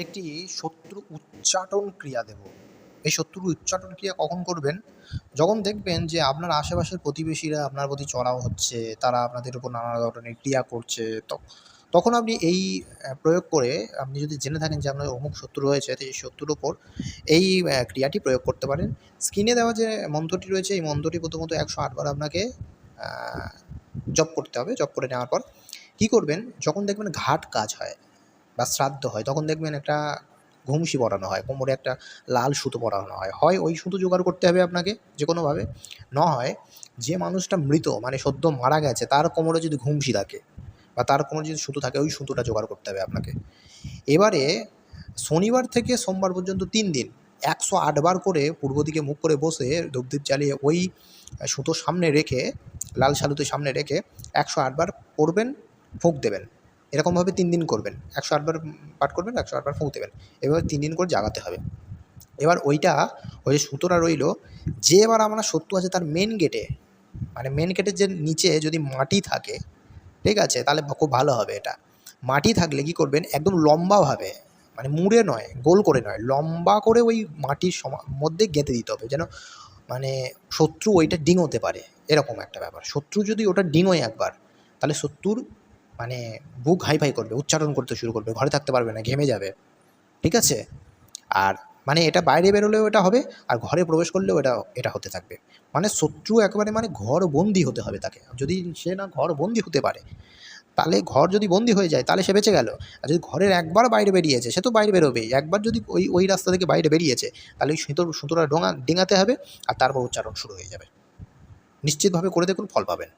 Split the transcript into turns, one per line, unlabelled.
একটি শত্রু উচ্চাটন ক্রিয়া দেব। এই শত্রুর উচ্চাটন ক্রিয়া কখন করবেন? যখন দেখবেন যে আপনার আশেপাশের প্রতিবেশীরা আপনার প্রতি চড়াও হচ্ছে, তারা আপনাদের উপর নানা ধরনের ক্রিয়া করছে। তখন আপনি এই প্রয়োগ করে আপনি যদি জেনে থাকেন যে আপনার অমুক শত্রু রয়েছে, তো এই শত্রুর উপর এই ক্রিয়াটি প্রয়োগ করতে পারেন। স্ক্রিনে দেওয়া যে মন্ত্রটি রয়েছে, এই মন্ত্রটি প্রথমত ১০৮ বার আপনাকে আ জপ করতে হবে। জপ করে নেওয়ার পর কী করবেন? যখন দেখবেন ঘাট কাজ হয় বা শ্রাদ্ধ হয়, তখন দেখবেন একটা ঘুমসি পরানো হয়, কোমরে একটা লাল সুতো পরানো হয়। হয় ওই সুতো জোগাড় করতে হবে আপনাকে যেকোনোভাবে, নয় যে মানুষটা মৃত মানে সদ্য মারা গেছে তার কোমরে যদি ঘুমসি থাকে বা তার কোমরে যদি সুতো থাকে, ওই সুতোটা জোগাড় করতে হবে আপনাকে। এবারে শনিবার থেকে সোমবার পর্যন্ত ৩ দিন ১০৮ বার করে পূর্ব দিকে মুখ করে বসে ধূপদীপ জ্বালিয়ে ওই সুতো সামনে রেখে, লাল শালুতে সামনে রেখে ১০৮ বার পড়বেন, ফুঁক দেবেন। এরকমভাবে ৩ দিন করবেন। ১০৮ বার পাঠ করবেন, ১০৮ বার ফুঁক দেবেন। এভাবে ৩ দিন করে জাগাতে হবে। এবার ওইটা, ওই যে সুতোটা রইলো, যে এবার আপনার শত্রু আছে তার মেন গেটে, মানে মেন গেটের যে নিচে যদি মাটি থাকে, ঠিক আছে? তাহলে খুব ভালো হবে এটা। মাটি থাকলে কী করবেন? একদম লম্বাভাবে, মানে মুড়ে নয়, গোল করে নয়, লম্বা করে ওই মাটির মধ্যে গেঁথে দিতে হবে। যেন মানে শত্রু ওইটা ডিঙোতে পারে, এরকম একটা ব্যাপার। শত্রু যদি ওটা ডিঙোয় একবার, তাহলে শত্রুর মানে বুক হাইফাই করবে, উচ্চারণ করতে শুরু করবে, ঘরে থাকতে পারবে না, ঘেমে যাবে। ঠিক আছে? আর মানে এটা বাইরে বেরোলেও এটা হবে, আর ঘরে প্রবেশ করলেও এটা হতে থাকবে। মানে শত্রু একেবারে মানে ঘরবন্দি হতে হবে তাকে। যদি সে না ঘরবন্দি হতে পারে, তাহলে ঘর যদি বন্দি হয়ে যায় তাহলে সে বেঁচে গেল। আর যদি ঘরের একবার বাইরে বেরিয়েছে সে তো বাইরে বেরোবেই। একবার যদি ওই রাস্তা থেকে বাইরে বেরিয়েছে, তাহলে ওই সুতোটা ডিঙাতে হবে, আর তারপর উচ্চারণ শুরু হয়ে যাবে। নিশ্চিতভাবে করে দেখুন, ফল পাবেন।